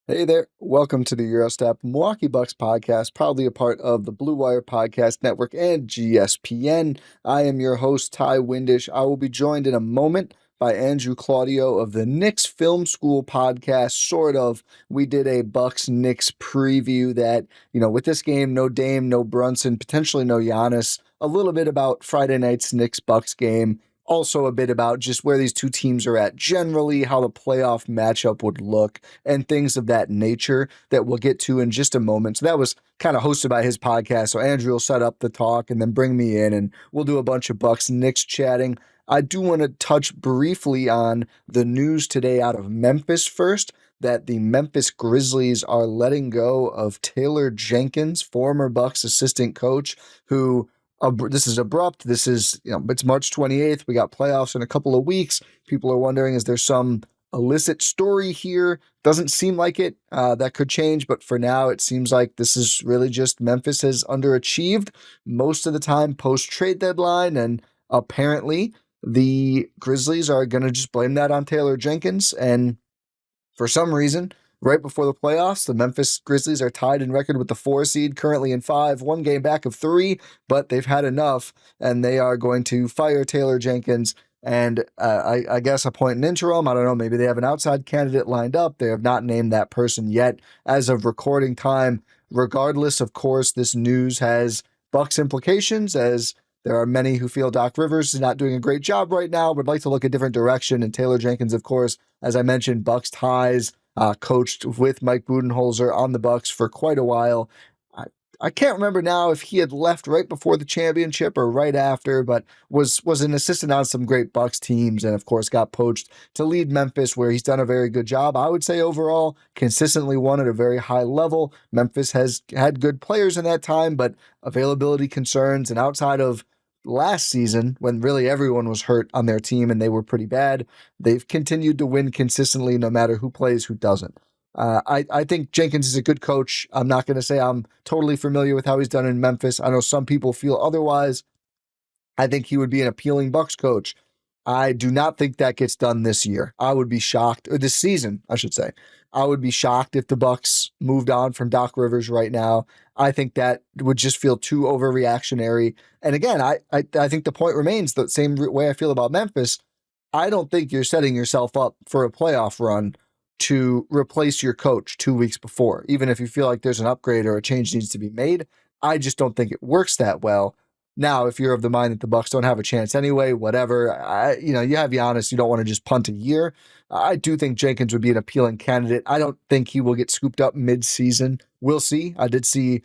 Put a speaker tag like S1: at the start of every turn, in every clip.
S1: Hey there, welcome to the Gyro Step Milwaukee Bucks podcast, proudly a part of the Blue Wire Podcast Network and GSPN. I am your host, Ti Windisch. I will be joined in a moment by Andrew Claudio of the Knicks Film School podcast, sort of. We did a Bucks-Knicks preview that, with this game, no Dame, no Brunson, potentially no Giannis, a little bit about Friday night's Knicks-Bucks game, also a bit about just where these two teams are at generally, how the playoff matchup would look, and things of that nature that we'll get to in just a moment. So that was kind of hosted by his podcast. So Andrew will set up the talk and then bring me in, and we'll do a bunch of Bucks Knicks chatting. I do want to touch briefly on the news today out of Memphis first, that the Memphis Grizzlies are letting go of Taylor Jenkins, former Bucks assistant coach, who this is abrupt. This is, it's March 28th. We got playoffs in a couple of weeks. People are wondering, is there some illicit story here? Doesn't seem like it. That could change, but for now, it seems like this is really just Memphis has underachieved most of the time post-trade deadline, and apparently the Grizzlies are going to just blame that on Taylor Jenkins, and for some reason, right before the playoffs, the Memphis Grizzlies are tied in record with the 4 seed, currently in 5, 1 game back of 3, but they've had enough, and they are going to fire Taylor Jenkins, and I guess appoint an interim. I don't know, maybe they have an outside candidate lined up. They have not named that person yet as of recording time. Regardless, of course, this news has Bucks implications, as there are many who feel Doc Rivers is not doing a great job right now, would like to look a different direction, and Taylor Jenkins, of course, as I mentioned, Bucks ties, coached with Mike Budenholzer on the Bucks for quite a while. I can't remember now if he had left right before the championship or right after, but was an assistant on some great Bucks teams, and of course got poached to lead Memphis, where he's done a very good job. I would say overall, consistently won at a very high level. Memphis has had good players in that time, but availability concerns, and outside of last season, when really everyone was hurt on their team and they were pretty bad, they've continued to win consistently no matter who plays, who doesn't. I think Jenkins is a good coach. I'm not going to say I'm totally familiar with how he's done in Memphis. I know some people feel otherwise. I think he would be an appealing Bucks coach. I do not think that gets done this year. I would be shocked, or this season, I should say. I would be shocked if the Bucks moved on from Doc Rivers right now. I think that would just feel too overreactionary. And again, I think the point remains the same way I feel about Memphis. I don't think you're setting yourself up for a playoff run to replace your coach 2 weeks before, even if you feel like there's an upgrade or a change needs to be made. I just don't think it works that well. Now, if you're of the mind that the Bucks don't have a chance anyway, whatever, you have Giannis, you don't want to just punt a year. I do think Jenkins would be an appealing candidate. I don't think he will get scooped up mid-season. We'll see. I did see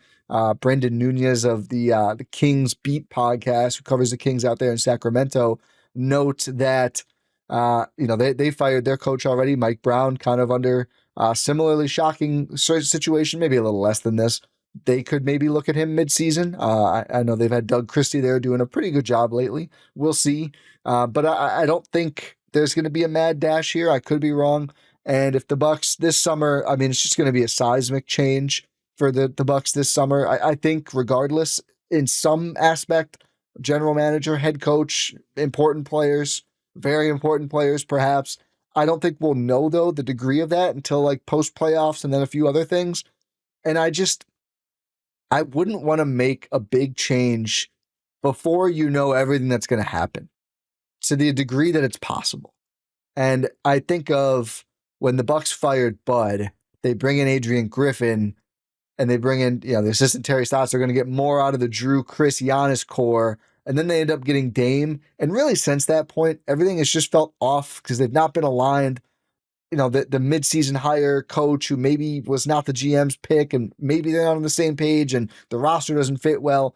S1: Brendan Nunez of the Kings Beat podcast, who covers the Kings out there in Sacramento, note that they fired their coach already, Mike Brown, kind of under similarly shocking situation, maybe a little less than this. They could maybe look at him mid-season. I know they've had Doug Christie there doing a pretty good job lately. We'll see. But I don't think there's going to be a mad dash here. I could be wrong. And if the Bucks this summer, it's just going to be a seismic change for the Bucks this summer. I think regardless, in some aspect, general manager, head coach, important players, very important players perhaps. I don't think we'll know, though, the degree of that until like post-playoffs and then a few other things. And I wouldn't want to make a big change before you know everything that's going to happen, to the degree that it's possible. And I think of when the Bucks fired Bud, they bring in Adrian Griffin, and they bring in, the assistant Terry Stotts. They're going to get more out of the Drew, Chris, Giannis core, and then they end up getting Dame. And really, since that point, everything has just felt off because they've not been aligned. The mid-season hire coach who maybe was not the GM's pick, and maybe they're not on the same page and the roster doesn't fit well.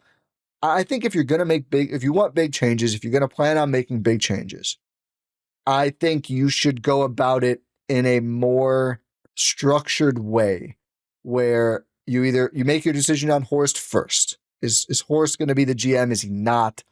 S1: I think if you're going to if you want big changes, if you're going to plan on making big changes, I think you should go about it in a more structured way where you make your decision on Horst first. Is Horst going to be the GM? Is he not?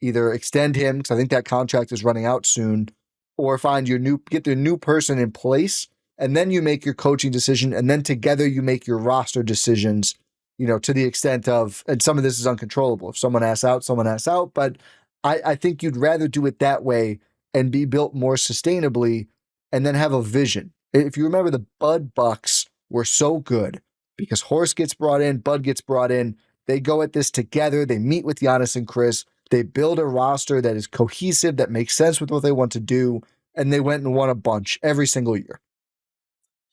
S1: Either extend him, because I think that contract is running out soon, or get the new person in place, and then you make your coaching decision, and then together you make your roster decisions, to the extent of, and some of this is uncontrollable. If someone asks out, someone asks out, but I think you'd rather do it that way and be built more sustainably and then have a vision. If you remember the Bud Bucks, were so good because Horst gets brought in, Bud gets brought in. They go at this together. They meet with Giannis and Chris. They build a roster that is cohesive, that makes sense with what they want to do, and they went and won a bunch every single year.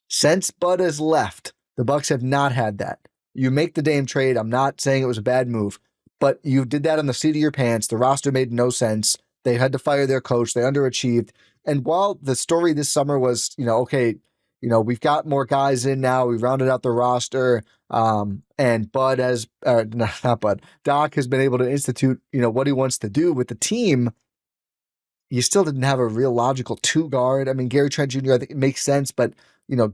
S1: Since Bud has left, the Bucks have not had that. You make the Dame trade. I'm not saying it was a bad move, but you did that on the seat of your pants. The roster made no sense. They had to fire their coach. They underachieved. And while the story this summer was, okay, we've got more guys in now. We've rounded out the roster. And Bud has, not Bud, Doc has been able to institute, what he wants to do with the team. You still didn't have a real logical two guard. I mean, Gary Trent Jr., I think it makes sense, but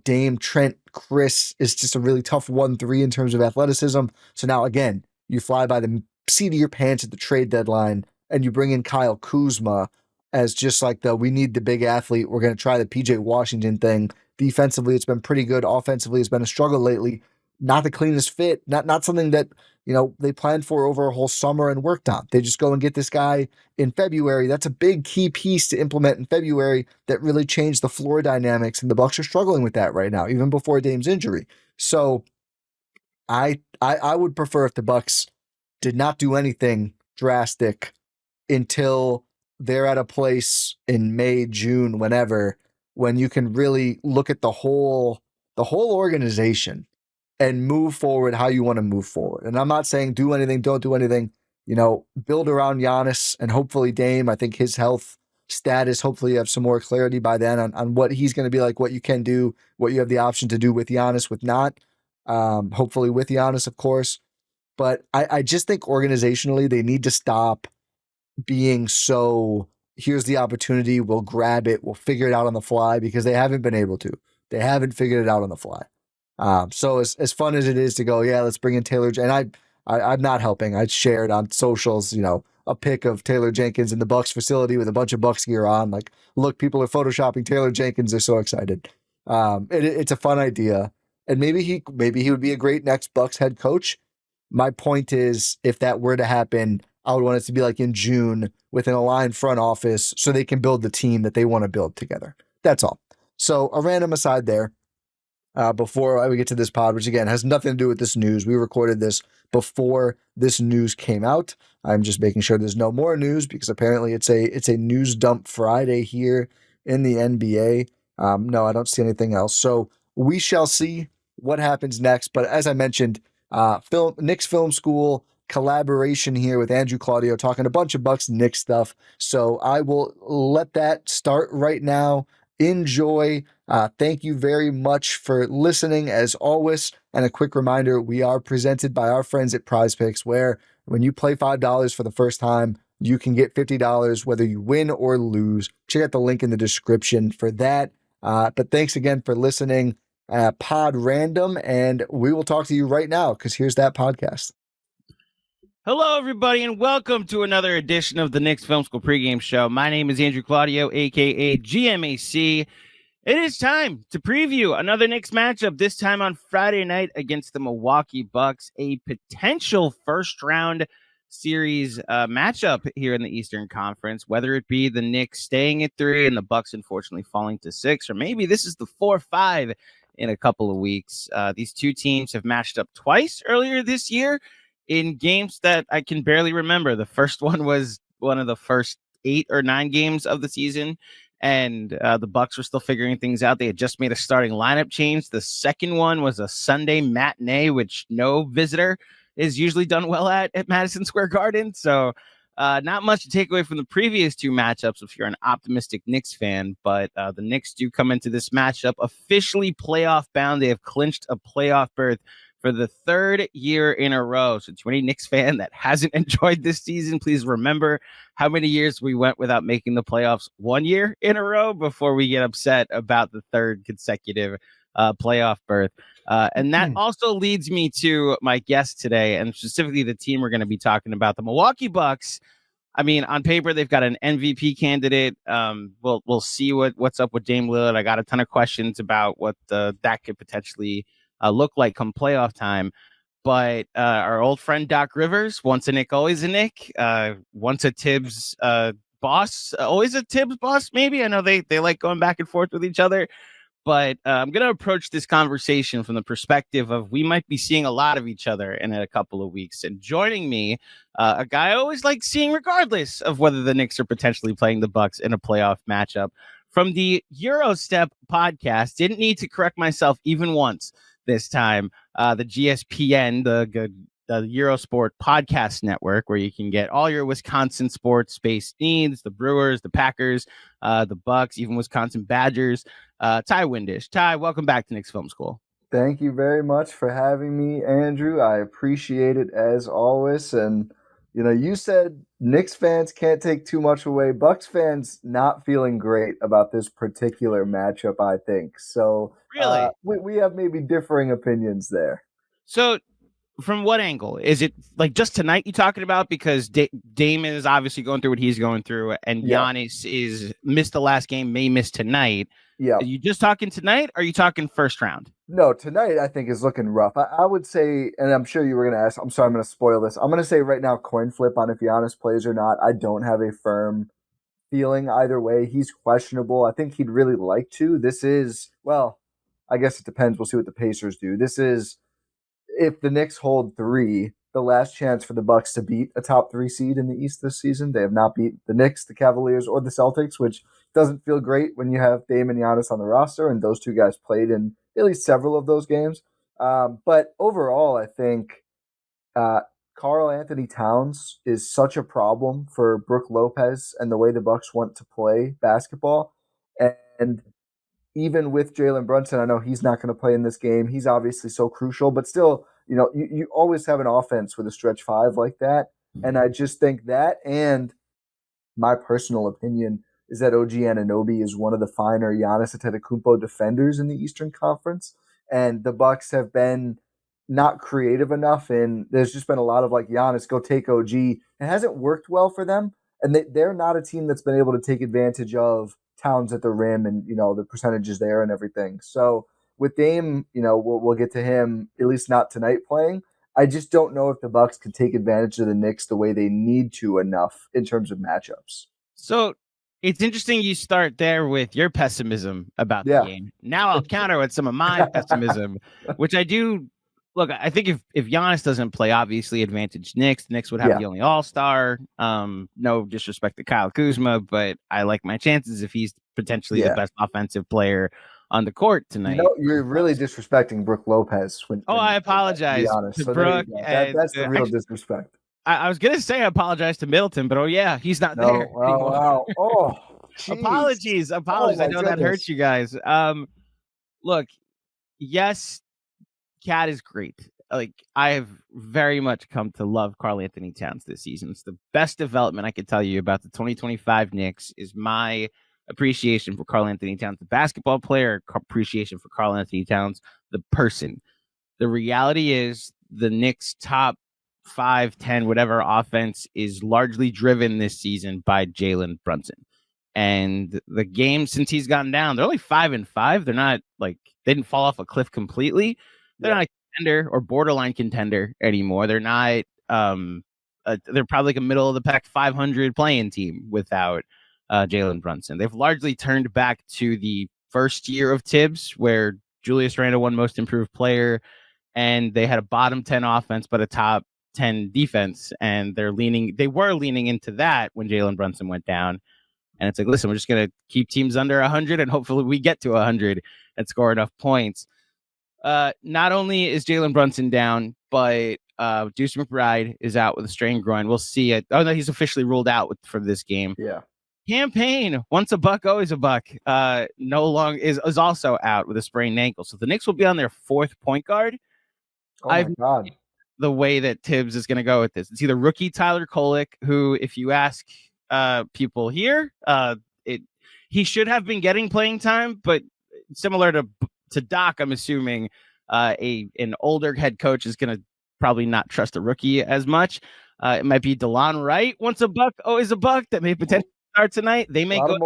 S1: Dame, Trent, Chris is just a really tough 1-3 in terms of athleticism. So now again, you fly by the seat of your pants at the trade deadline and you bring in Kyle Kuzma as just like we need the big athlete. We're going to try the PJ Washington thing. Defensively, it's been pretty good. Offensively, it's been a struggle lately. Not the cleanest fit. Not something that, they planned for over a whole summer and worked on. They just go and get this guy in February. That's a big key piece to implement in February that really changed the floor dynamics, and the Bucks are struggling with that right now, even before Dame's injury. So I would prefer if the Bucks did not do anything drastic until they're at a place in May, June, whenever, when you can really look at the whole organization and move forward how you want to move forward. And I'm not saying do anything, don't do anything, build around Giannis and hopefully Dame. I think his health status, hopefully you have some more clarity by then on what he's going to be like, what you can do, what you have the option to do with Giannis, with not, hopefully with Giannis, of course. But I just think organizationally, they need to stop being so, here's the opportunity, we'll grab it, we'll figure it out on the fly, because they haven't been able to. They haven't figured it out on the fly. So as fun as it is to go, yeah, let's bring in Taylor, and I'm not helping. I shared on socials, a pic of Taylor Jenkins in the Bucks facility with a bunch of Bucks gear on. Like, look, people are photoshopping Taylor Jenkins. They're so excited. It's a fun idea, and maybe he would be a great next Bucks head coach. My point is, if that were to happen, I would want it to be like in June with an aligned front office so they can build the team that they want to build together. That's all. So a random aside there. Before we get to this pod, which again has nothing to do with this news. We recorded this before this news came out. I'm just making sure there's no more news, because apparently it's a news dump Friday here in the NBA. No, I don't see anything else. So we shall see what happens next. But as I mentioned, Knicks Film School collaboration here with Andrew Claudio, talking a bunch of Bucks Knicks stuff. So I will let that start right now. Enjoy. Thank you very much for listening, as always. And a quick reminder, we are presented by our friends at Prize Picks, where when you play $5 for the first time, you can get $50 whether you win or lose. Check out the link in the description for that. But thanks again for listening. Pod random, and we will talk to you right now, because here's that podcast.
S2: Hello, everybody, and welcome to another edition of the Knicks Film School pregame show. My name is Andrew Claudio, a.k.a. GMAC. It is time to preview another Knicks matchup, this time on Friday night against the Milwaukee Bucks, a potential first-round series matchup here in the Eastern Conference, whether it be the Knicks staying at 3 and the Bucks unfortunately falling to 6, or maybe this is the 4-5 in a couple of weeks. These two teams have matched up twice earlier this year in games that I can barely remember. The first one was one of the first 8 or 9 games of the season, and the Bucks were still figuring things out. They had just made a starting lineup change. The second one was a Sunday matinee, which no visitor is usually done well at Madison Square Garden. So not much to take away from the previous 2 matchups if you're an optimistic Knicks fan, but the Knicks do come into this matchup officially playoff bound. They have clinched a playoff berth for the 3rd year in a row. So to any Knicks fan that hasn't enjoyed this season, please remember how many years we went without making the playoffs 1 year in a row before we get upset about the 3rd consecutive playoff berth. And that also leads me to my guest today, and specifically the team we're going to be talking about, the Milwaukee Bucks. I mean, on paper, they've got an MVP candidate. We'll see what's up with Dame Lillard. I got a ton of questions about what that could potentially look like come playoff time. But our old friend Doc Rivers, once a Knick, always a Knick, once a Tibbs boss, always a Tibbs boss, maybe. I know they like going back and forth with each other. But I'm going to approach this conversation from the perspective of we might be seeing a lot of each other in a couple of weeks. And joining me, a guy I always like seeing regardless of whether the Knicks are potentially playing the Bucks in a playoff matchup. From the Gyro Step podcast, didn't need to correct myself even once this time. The GSPN, the Eurosport podcast network, where you can get all your Wisconsin sports-based needs, the Brewers, the Packers, the Bucks, even Wisconsin Badgers. Ti Windisch. Ti, welcome back to Knicks Film School.
S1: Thank you very much for having me, Andrew. I appreciate it as always. And, you said Knicks fans can't take too much away. Bucks fans not feeling great about this particular matchup, I think. So
S2: really,
S1: we have maybe differing opinions there.
S2: So from what angle? Is it like just tonight you talking about? Because Damon is obviously going through what he's going through, and Giannis is missed the last game, may miss tonight.
S1: Yeah.
S2: Are you just talking tonight? Or are you talking first round?
S1: No, tonight I think is looking rough. I would say, and I'm sure you were going to ask, I'm sorry, I'm going to spoil this. I'm going to say right now, coin flip on if Giannis plays or not. I don't have a firm feeling either way. He's questionable. I think he'd really like to. This is, well, I guess it depends. We'll see what the Pacers do. This is, if the Knicks hold 3, the last chance for the Bucks to beat a top 3 seed in the East this season. They have not beat the Knicks, the Cavaliers, or the Celtics, which doesn't feel great when you have Dame and Giannis on the roster, and those two guys played in at least several of those games. But overall, I think Karl Anthony Towns is such a problem for Brook Lopez and the way the Bucks want to play basketball. And even with Jalen Brunson, I know he's not going to play in this game. He's obviously so crucial, but still, you always have an offense with a stretch 5 like that. And I just think that, and my personal opinion is that OG Anunoby is one of the finer Giannis Antetokounmpo defenders in the Eastern Conference. And the Bucks have been not creative enough, and there's just been a lot of like, Giannis, go take OG. It hasn't worked well for them, and they're not a team that's been able to take advantage of Towns at the rim and, the percentages there and everything. So with Dame, we'll get to him, at least not tonight playing. I just don't know if the Bucks could take advantage of the Knicks the way they need to enough in terms of matchups.
S2: So it's interesting you start there with your pessimism about the game. Now I'll counter with some of my pessimism, which I do. Look, I think if Giannis doesn't play, obviously advantage Knicks. The Knicks would have the only all-star. No disrespect to Kyle Kuzma, but I like my chances if he's potentially the best offensive player on the court tonight.
S1: You're really disrespecting Brook Lopez.
S2: I apologize
S1: to
S2: Brooke.
S1: That's the real disrespect.
S2: I was going to say I apologize to Middleton, but he's not there.
S1: Wow. Oh,
S2: apologies. I know that hurts you guys. Look, yes, Cat is great. Like, I have very much come to love Karl Anthony Towns this season. It's the best development I could tell you about the 2025 Knicks is my appreciation for Karl Anthony Towns, the basketball player, appreciation for Karl Anthony Towns, the person. The reality is the Knicks' top 5, 10, whatever offense is largely driven this season by Jalen Brunson. And the game since he's gotten down, they're only 5-5. They're not like they didn't fall off a cliff completely. They're not a contender or borderline contender anymore. They're not. They're probably like a middle of the pack 500 playing team without Jalen Brunson. They've largely turned back to the first year of Tibbs, where Julius Randle won Most Improved Player, and they had a bottom 10 offense but a top 10 defense, and they were leaning into that when Jalen Brunson went down. And it's like, listen, we're just going to keep teams under 100, and hopefully we get to 100 and score enough points. Not only is Jalen Brunson down, but Deuce McBride is out with a strained groin. We'll see it. Oh, no, he's officially ruled out for this game.
S1: Yeah.
S2: Campaign, once a buck, always a buck, no longer is also out with a sprained ankle. So the Knicks will be on their 4th point guard.
S1: Oh, my God.
S2: The way that Tibbs is going to go with this. It's either rookie Tyler Kolek, who, if you ask people here, he should have been getting playing time, but similar to Doc, I'm assuming an older head coach is going to probably not trust a rookie as much. It might be DeLon Wright, once a buck, always a buck, that may potentially start tonight. They may go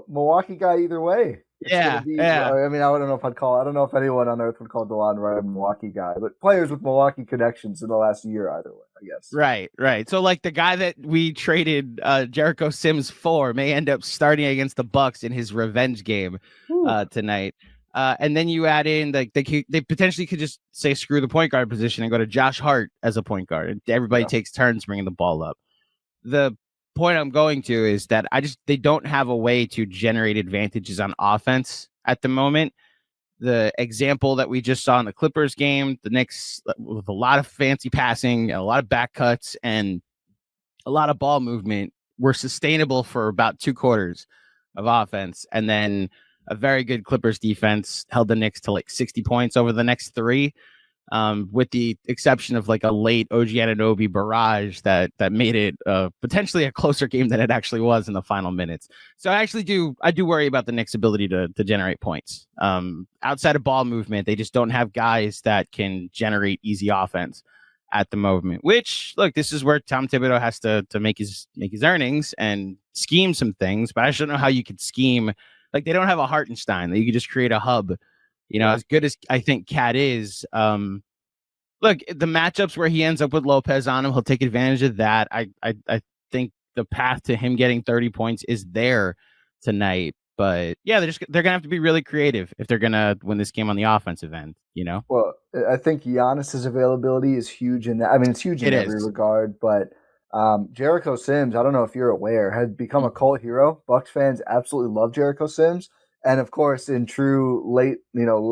S1: Milwaukee guy either way. It's going to be. I mean, I don't know if anyone on earth would call DeLon Wright a Milwaukee guy, but players with Milwaukee connections in the last year either way, I guess.
S2: Right. So like the guy that we traded Jericho Sims for may end up starting against the Bucks in his revenge game tonight. And then you add in like they potentially could just say screw the point guard position and go to Josh Hart as a point guard. And everybody takes turns bringing the ball up. The point I'm going to is that they don't have a way to generate advantages on offense at the moment. The example that we just saw in the Clippers game, the Knicks with a lot of fancy passing, a lot of back cuts, and a lot of ball movement were sustainable for about 2 quarters of offense. And then a very good Clippers defense held the Knicks to like 60 points over the next 3. With the exception of like a late OG Anunoby barrage that made it potentially a closer game than it actually was in the final minutes. So I do worry about the Knicks' ability to generate points. Outside of ball movement, they just don't have guys that can generate easy offense at the moment. Which, look, this is where Tom Thibodeau has to make his earnings and scheme some things. But I just don't know how you could scheme. Like, they don't have a Hartenstein that you could just create a hub. As good as I think Cat is, look, the matchups where he ends up with Lopez on him, he'll take advantage of that. I think the path to him getting 30 points is there tonight. But yeah, they're gonna have to be really creative if they're gonna win this game on the offensive end.
S1: Well, I think Giannis's availability is huge in that. I mean, it's huge in every regard. But Jericho Sims, I don't know if you're aware, has become a cult hero. Bucks fans absolutely love Jericho Sims. And of course, in true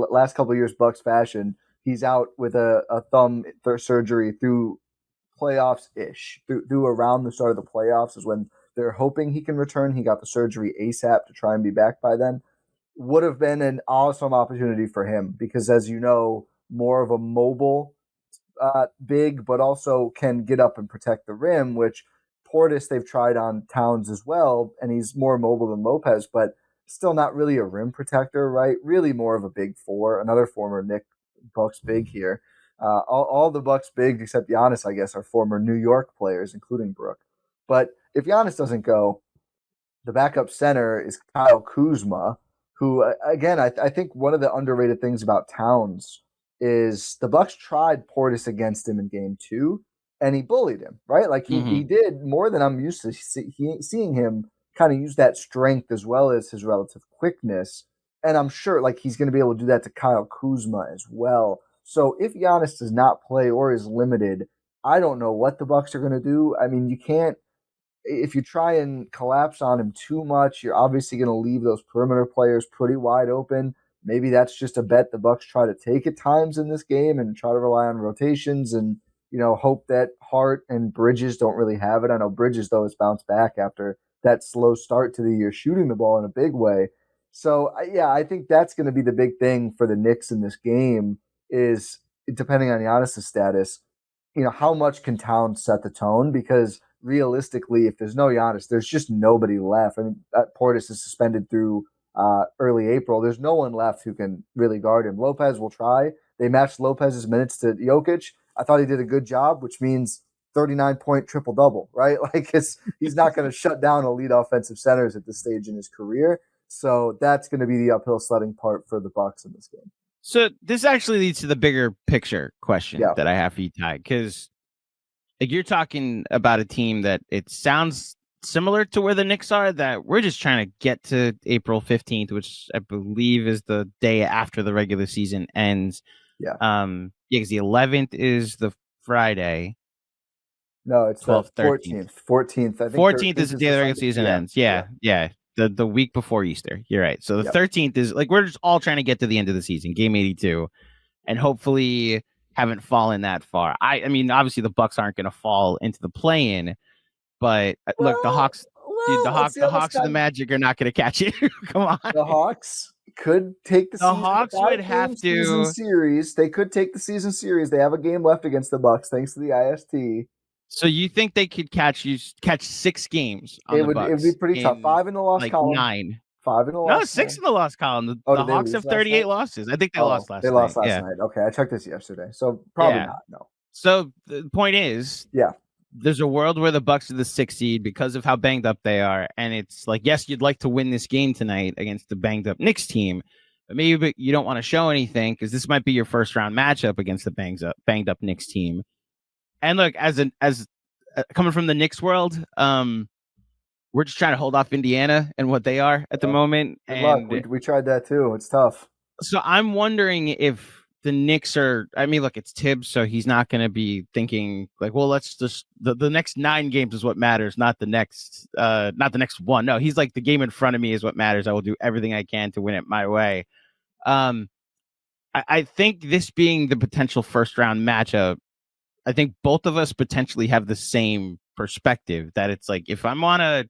S1: last couple of years Bucks fashion, he's out with a thumb surgery through playoffs-ish. Through around the start of the playoffs is when they're hoping he can return. He got the surgery ASAP to try and be back by then. Would have been an awesome opportunity for him because, as you know, more of a mobile big, but also can get up and protect the rim, which Portis they've tried on Towns as well, and he's more mobile than Lopez, but still not really a rim protector, right? Really more of a big 4. Another former Knicks Bucks big here. All the Bucks bigs except Giannis, I guess, are former New York players, including Brook. But if Giannis doesn't go, the backup center is Kyle Kuzma, who, again, I think one of the underrated things about Towns is the Bucks tried Portis against him in game 2, and he bullied him, right? Like he did more than I'm used to seeing him kind of use that strength as well as his relative quickness. And I'm sure like he's going to be able to do that to Kyle Kuzma as well. So if Giannis does not play or is limited, I don't know what the Bucks are going to do. I mean, you can't, if you try and collapse on him too much, you're obviously going to leave those perimeter players pretty wide open. Maybe that's just a bet the Bucks try to take at times in this game and try to rely on rotations and, hope that Hart and Bridges don't really have it. I know Bridges, though, has bounced back after that slow start to the year, shooting the ball in a big way. So, yeah, I think that's going to be the big thing for the Knicks in this game is, depending on Giannis' status, how much can Towns set the tone? Because realistically, if there's no Giannis, there's just nobody left. I mean, Portis is suspended through early April. There's no one left who can really guard him. Lopez will try. They matched Lopez's minutes to Jokic. I thought he did a good job, which means 39-point triple-double, right? Like he's not going to shut down elite offensive centers at this stage in his career. So that's going to be the uphill sledding part for the Bucks in this game.
S2: So this actually leads to the bigger picture question that I have for you, Ti, because you're talking about a team that it sounds similar to where the Knicks are, that we're just trying to get to April 15th, which I believe is the day after the regular season ends.
S1: Yeah.
S2: Because the 11th is the Friday.
S1: No, it's
S2: 12th,
S1: 14th. 14th. I think
S2: 14th is the day the regular season ends. Yeah. The week before Easter. You're right. So the 13th is like we're just all trying to get to the end of the season, game 82, and hopefully haven't fallen that far. I mean, obviously the Bucks aren't going to fall into the play-in, but look, the Hawks, the Hawks and the Magic are not going to catch you. Come on,
S1: the Hawks could take the season.
S2: Hawks would have to
S1: series. They could take the season series. They have a game left against the Bucks thanks to the IST.
S2: So you think they could catch 6 games on
S1: it
S2: the
S1: would,
S2: Bucks?
S1: It would be pretty tough. 5 in the lost column.
S2: 9.
S1: 5 in the lost.
S2: No, 6 in the lost column. The Hawks have 38 losses. I think they lost last night.
S1: They lost last night. Okay, I checked this yesterday. So probably not. No.
S2: So the point is, there's a world where the Bucks are the 6th seed because of how banged up they are, and it's like, yes, you'd like to win this game tonight against the banged up Knicks team, but maybe you don't want to show anything because this might be your first round matchup against the banged up Knicks team. And look, as coming from the Knicks world, we're just trying to hold off Indiana and what they are at the moment.
S1: Good luck. We tried that too. It's tough.
S2: So I'm wondering if the Knicks are, I mean, look, it's Tibbs, so he's not going to be thinking like, well, let's just, the next 9 games is what matters, not the next one. No, he's like, the game in front of me is what matters. I will do everything I can to win it my way. I think this being the potential first round matchup, I think both of us potentially have the same perspective that it's like, if I'm on a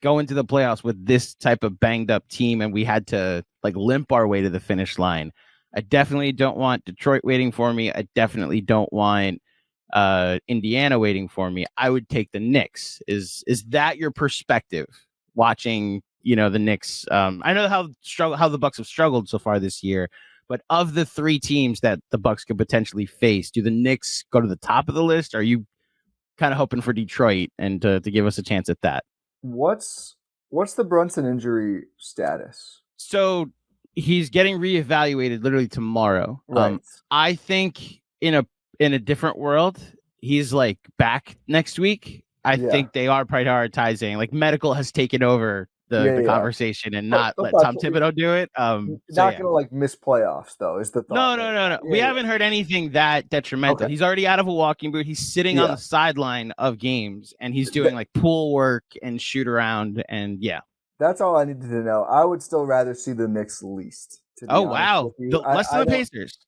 S2: go into the playoffs with this type of banged up team and we had to like limp our way to the finish line, I definitely don't want Detroit waiting for me. I definitely don't want Indiana waiting for me. I would take the Knicks. Is that your perspective watching, the Knicks? I know how the Bucks have struggled so far this year, but of the 3 teams that the Bucks could potentially face, do the Knicks go to the top of the list? Or are you kind of hoping for Detroit and to give us a chance at that?
S1: What's the Brunson injury status?
S2: So he's getting reevaluated literally tomorrow.
S1: Right.
S2: I think in a different world, he's like back next week. I think they are prioritizing, like, medical has taken over the conversation and not let Tom Thibodeau do it.
S1: Not gonna like miss playoffs though, is the thought.
S2: No. Yeah, we haven't heard anything that detrimental. Okay. He's already out of a walking boot. He's sitting on the sideline of games and he's doing like pool work and shoot around and
S1: That's all I needed to know. I would still rather see the Knicks least.
S2: Oh wow, less than the Pacers.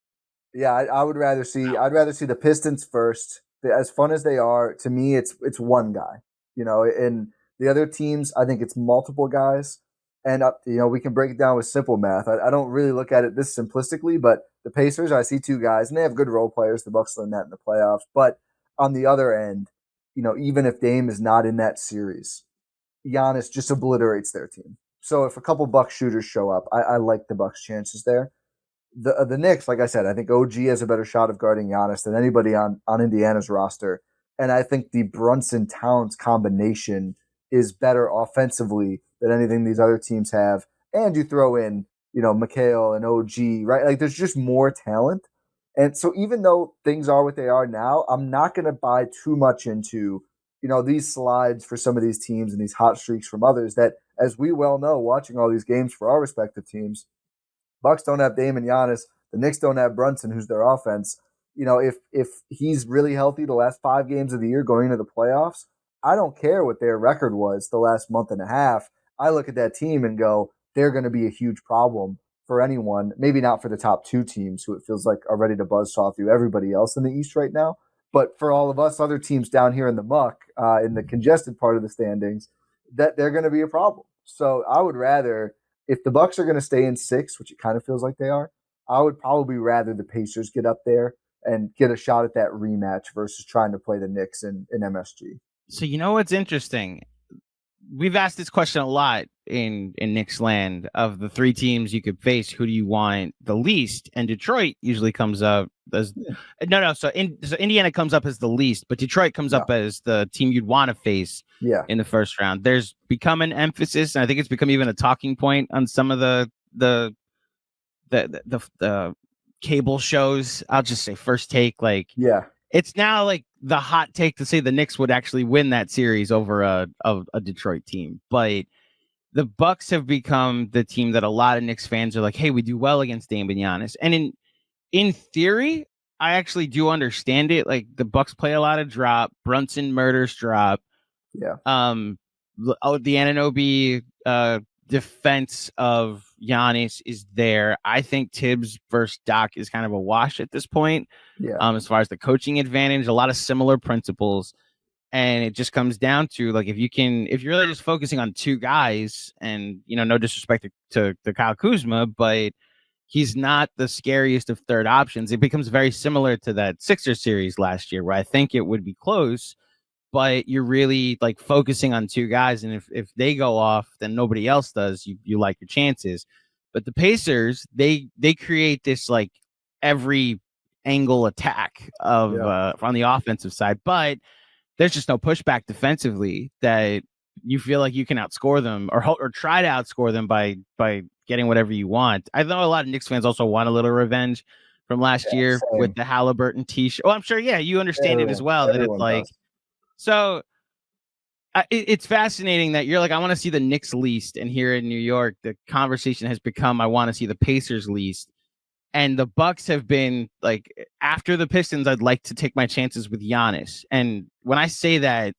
S1: Yeah, I would rather see. I'd rather see the Pistons first. As fun as they are, to me, it's one guy. And the other teams, I think it's multiple guys. And we can break it down with simple math. I don't really look at it this simplistically, but the Pacers, I see 2 guys, and they have good role players. The Bucks learned that in the playoffs. But on the other end, even if Dame is not in that series, Giannis just obliterates their team. So if a couple Bucks shooters show up, I like the Bucks' chances there. The Knicks, like I said, I think OG has a better shot of guarding Giannis than anybody on Indiana's roster. And I think the Brunson-Towns combination is better offensively than anything these other teams have. And you throw in, Mikhail and OG, right? Like, there's just more talent. And so even though things are what they are now, I'm not going to buy too much into these slides for some of these teams and these hot streaks from others that, as we well know, watching all these games for our respective teams, Bucks don't have Dame and Giannis. The Knicks don't have Brunson, who's their offense. If he's really healthy the last 5 games of the year going into the playoffs, I don't care what their record was the last month and a half. I look at that team and go, they're going to be a huge problem for anyone. Maybe not for the top 2 teams who it feels like are ready to buzzsaw through everybody else in the East right now. But for all of us other teams down here in the muck, in the congested part of the standings, that they're going to be a problem. So I would rather, if the Bucks are going to stay in 6, which it kind of feels like they are, I would probably rather the Pacers get up there and get a shot at that rematch versus trying to play the Knicks in MSG.
S2: So what's interesting? We've asked this question a lot in Knicks land. Of the 3 teams you could face, who do you want the least? And Detroit usually comes up as So Indiana comes up as the least, but Detroit comes up as the team you'd want to face in the first round. There's become an emphasis, and I think it's become even a talking point on some of the cable shows. I'll just say First Take, it's now like the hot take to say the Knicks would actually win that series over a Detroit team. But the Bucks have become the team that a lot of Knicks fans are like, hey, we do well against Dame and Giannis. And in theory, I actually do understand it. Like, the Bucks play a lot of drop. Brunson murders drop.
S1: Yeah.
S2: The Anunoby defense of Giannis is there. I think Tibbs versus Doc is kind of a wash at this point.
S1: Yeah.
S2: As far as the coaching advantage, a lot of similar principles. And it just comes down to, like, if you're really just focusing on 2 guys, and, no disrespect to Kyle Kuzma, but he's not the scariest of third options. It becomes very similar to that Sixers series last year, where I think it would be close, but you're really like focusing on 2 guys. And if they go off, then nobody else does. You like your chances. But the Pacers, they create this like every angle attack of on the offensive side, but there's just no pushback defensively that you feel like you can outscore them or try to outscore them by getting whatever you want. I know a lot of Knicks fans also want a little revenge from last year
S1: same.
S2: with the Halliburton t-shirt. Oh, I'm sure. Yeah, you understand it as well. That it's like,
S1: does.
S2: So it's fascinating that you're like, I want to see the Knicks least, and here in New York, the conversation has become, I want to see the Pacers least. And the Bucks have been like, after the Pistons, I'd like to take my chances with Giannis. And when I say that,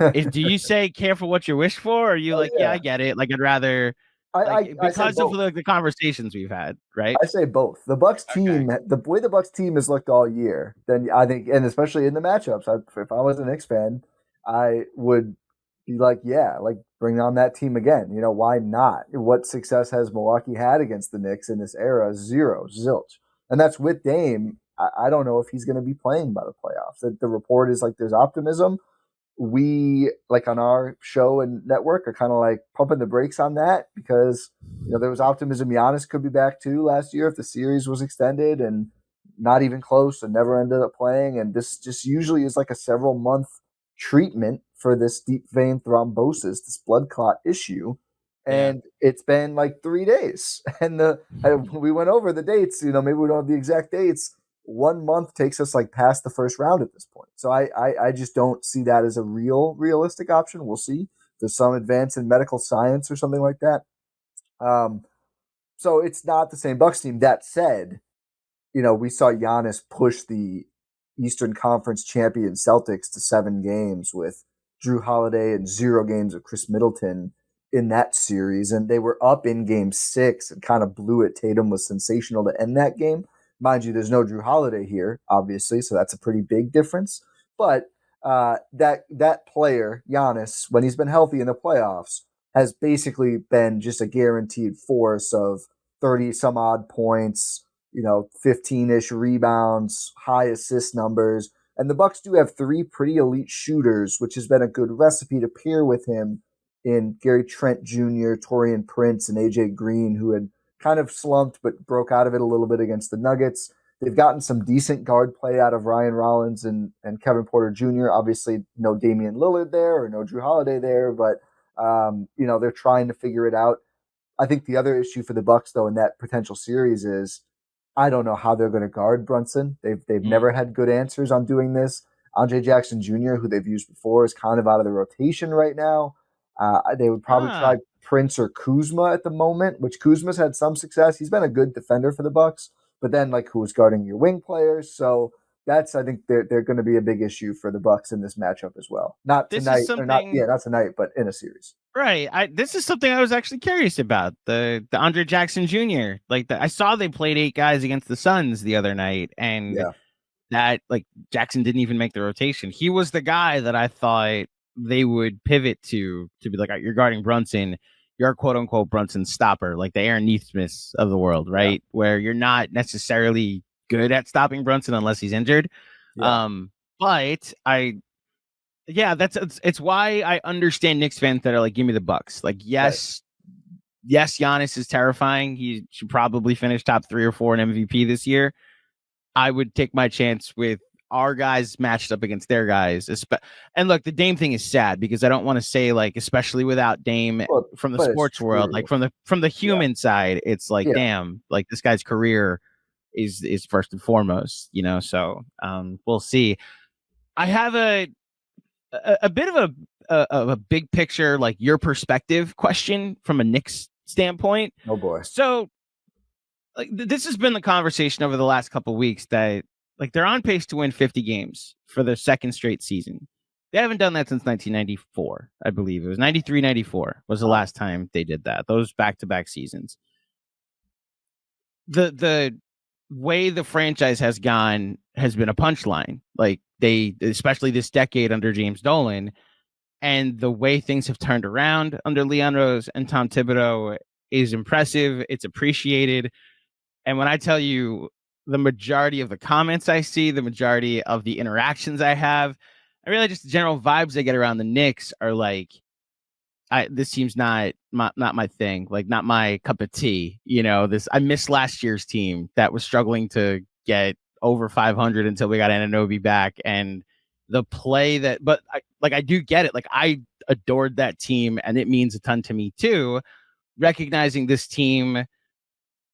S2: do you say careful what you wish for? Or are you yeah, I get it. Like, I'd rather, because of the conversations we've had, right?
S1: I say both. The Bucks team, the way the Bucks team has looked all year, then I think, and especially in the matchups, if I was a Knicks fan, I would be like, yeah, like bring on that team again. You know, why not? What success has Milwaukee had against the Knicks in this era? Zero, zilch. And that's with Dame. I don't know if he's going to be playing by the playoffs. The report is like there's optimism. We, like on our show and network, are kind of like pumping the brakes on that because, you know, there was optimism Giannis could be back too last year if the series was extended, and not even close and never ended up playing. And this just usually is like a several month treatment for this deep vein thrombosis, this blood clot issue. And it's been like 3 days. And we went over the dates, you know, maybe we don't have the exact dates. 1 month takes us like past the first round at this point. So I just don't see that as a realistic option. We'll see. There's some advance in medical science or something like that. So it's not the same Bucks team. That said, you know, we saw Giannis push the Eastern Conference champion Celtics to 7 games with Drew Holiday and 0 games of Chris Middleton in that series. And they were up in game 6 and kind of blew it. Tatum was sensational to end that game. Mind you, there's no Drew Holiday here, obviously, so that's a pretty big difference. But that player, Giannis, when he's been healthy in the playoffs, has basically been just a guaranteed force of 30-some-odd points, you know, 15-ish rebounds, high assist numbers. And the Bucks do have 3 pretty elite shooters, which has been a good recipe to pair with him in Gary Trent Jr., Taurean Prince, and A.J. Green, who had kind of slumped but broke out of it a little bit against the Nuggets. They've gotten some decent guard play out of Ryan Rollins and Kevin Porter Jr. Obviously, no Damian Lillard there or no Drew Holiday there, but you know, they're trying to figure it out. I think the other issue for the Bucks, though, in that potential series is I don't know how they're going to guard Brunson. They've never had good answers on doing this. Andre Jackson Jr., who they've used before, is kind of out of the rotation right now. They would probably try Prince or Kuzma at the moment, which Kuzma's had some success. He's been a good defender for the Bucks, but then like who's guarding your wing players? So that's, I think they're going to be a big issue for the Bucks in this matchup as well. Not tonight, or not tonight, but in a series.
S2: Right. This is something I was actually curious about. The Andre Jackson Jr. I saw they played 8 guys against the Suns the other night, and that like Jackson didn't even make the rotation. He was the guy that I thought they would pivot to be like, you're guarding Brunson. You're quote unquote Brunson stopper, like the Aaron Neesmiths of the world, right? Yeah. Where you're not necessarily good at stopping Brunson unless he's injured. Yeah. But it's why I understand Knicks fans that are like, give me the Bucks. Like, yes, Giannis is terrifying. He should probably finish top 3 or 4 in MVP this year. I would take my chance with our guys matched up against their guys. And look, the Dame thing is sad because I don't want to say like, especially without Dame from the sports world, like from the human side, it's like, damn, like this guy's career is first and foremost, you know? So we'll see. I have a bit of a big picture, like your perspective question from a Knicks standpoint.
S1: Oh boy.
S2: So like this has been the conversation over the last couple of weeks that like they're on pace to win 50 games for their second straight season. They haven't done that since 1994, I believe. It was 93, 94 was the last time they did that. Those back-to-back seasons. The way the franchise has gone has been a punchline. Like they, especially this decade under James Dolan, and the way things have turned around under Leon Rose and Tom Thibodeau is impressive. It's appreciated. And when I tell you the majority of the comments I see, the majority of the interactions I have, and really just the general vibes I get around the Knicks are like, this team's not my thing, like not my cup of tea. You know, I missed last year's team that was struggling to get over 500 until we got Anunoby back, and the play but I do get it. Like, I adored that team, and it means a ton to me too. Recognizing this team,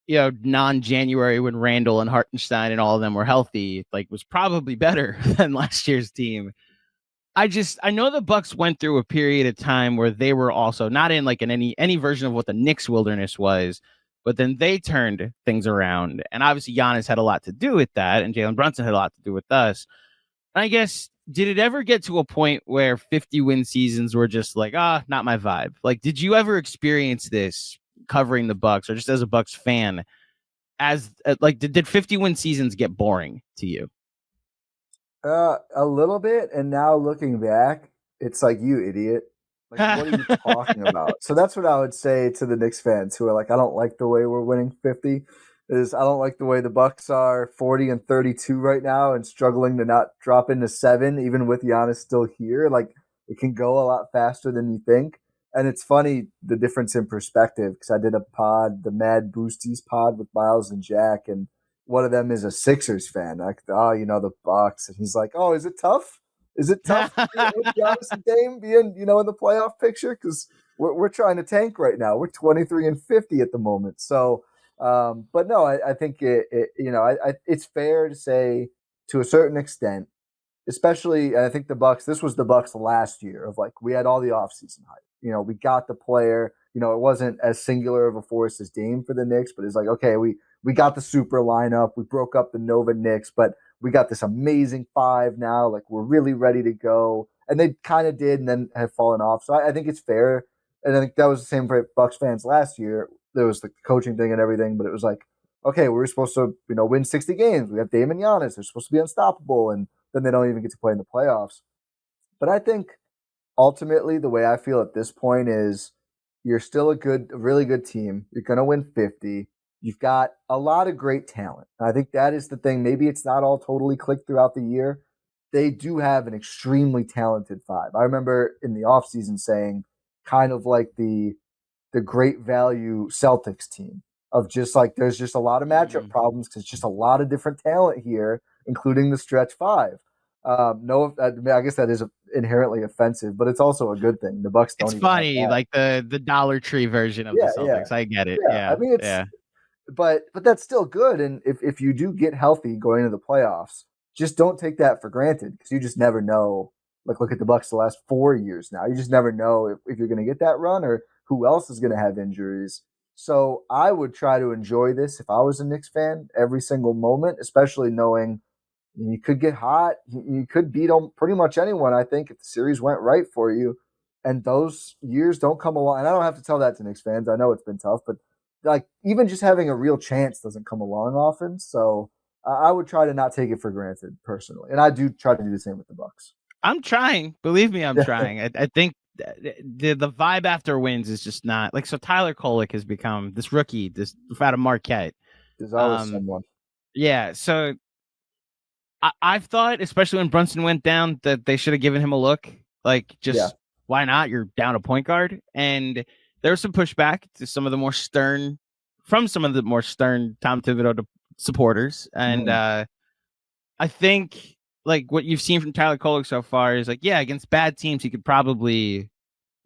S2: non-January, when Randall and Hartenstein and all of them were healthy, like, was probably better than last year's team. I know the Bucks went through a period of time where they were also not in like any version of what the Knicks wilderness was, but then they turned things around. And obviously Giannis had a lot to do with that, and Jalen Brunson had a lot to do with us. I guess, did it ever get to a point where 50-win seasons were just like, not my vibe? Like, did you ever experience this covering the Bucks, or just as a Bucks fan, did 50-win seasons get boring to you?
S1: A little bit, and now looking back, it's like, you idiot. Like, what are you talking about? So that's what I would say to the Knicks fans who are like, I don't like the way we're winning 50. I don't like the way the Bucks are 40-32 right now and struggling to not drop into 7, even with Giannis still here. Like, it can go a lot faster than you think. And it's funny, the difference in perspective, because I did a pod, the Mad Boosties pod with Miles and Jack, and one of them is a Sixers fan. Like, the Bucks. And he's like, oh, is it tough? Is it tough with Giannis and Dame being, in the playoff picture? Because we're trying to tank right now. We're 23-50 at the moment. So, but no, I think it's fair to say, to a certain extent, especially, I think the Bucks, this was the Bucks last year of like, we had all the offseason hype. We got the player. It wasn't as singular of a force as Dame for the Knicks, but it's like, okay, we got the super lineup. We broke up the Nova Knicks, but we got this amazing 5 now. Like, we're really ready to go. And they kind of did, and then have fallen off. So I think it's fair. And I think that was the same for Bucks fans last year. There was the coaching thing and everything, but it was like, okay, we were supposed to, win 60 games. We have Dame and Giannis. They're supposed to be unstoppable. And then they don't even get to play in the playoffs. But I think ultimately the way I feel at this point is, you're still a really good team. You're going to win 50. You've got a lot of great talent. I think that is the thing. Maybe it's not all totally clicked throughout the year. They do have an extremely talented 5. I remember in the offseason saying, kind of like the great value Celtics team, of just like, there's just a lot of matchup problems because it's just a lot of different talent here, including the stretch 5. I guess that is inherently offensive, but it's also a good thing. The Bucks don't. It's
S2: funny, like the Dollar Tree version of the Celtics. Yeah. I get it. Yeah.
S1: I mean, but that's still good. And if you do get healthy going into the playoffs, just don't take that for granted, because you just never know. Like, look at the Bucks the last 4 years now. You just never know if you're going to get that run or who else is going to have injuries. So I would try to enjoy this if I was a Knicks fan, every single moment, especially knowing you could get hot. You could beat them pretty much anyone, I think, if the series went right for you. And those years don't come along. And I don't have to tell that to Knicks fans. I know it's been tough, but like, even just having a real chance doesn't come along often. So I would try to not take it for granted personally. And I do try to do the same with the Bucks.
S2: I'm trying. Believe me, I'm trying. I think the vibe after wins is just not like, so Tyler Kolek has become this rookie, this out of Marquette.
S1: There's always someone.
S2: Yeah. So I've thought, especially when Brunson went down, that they should have given him a look. Like, why not? You're down a point guard. And there was some pushback to some of the more stern Tom Thibodeau supporters. And I think, like, what you've seen from Tyler Kolek so far is like, yeah, against bad teams, he could probably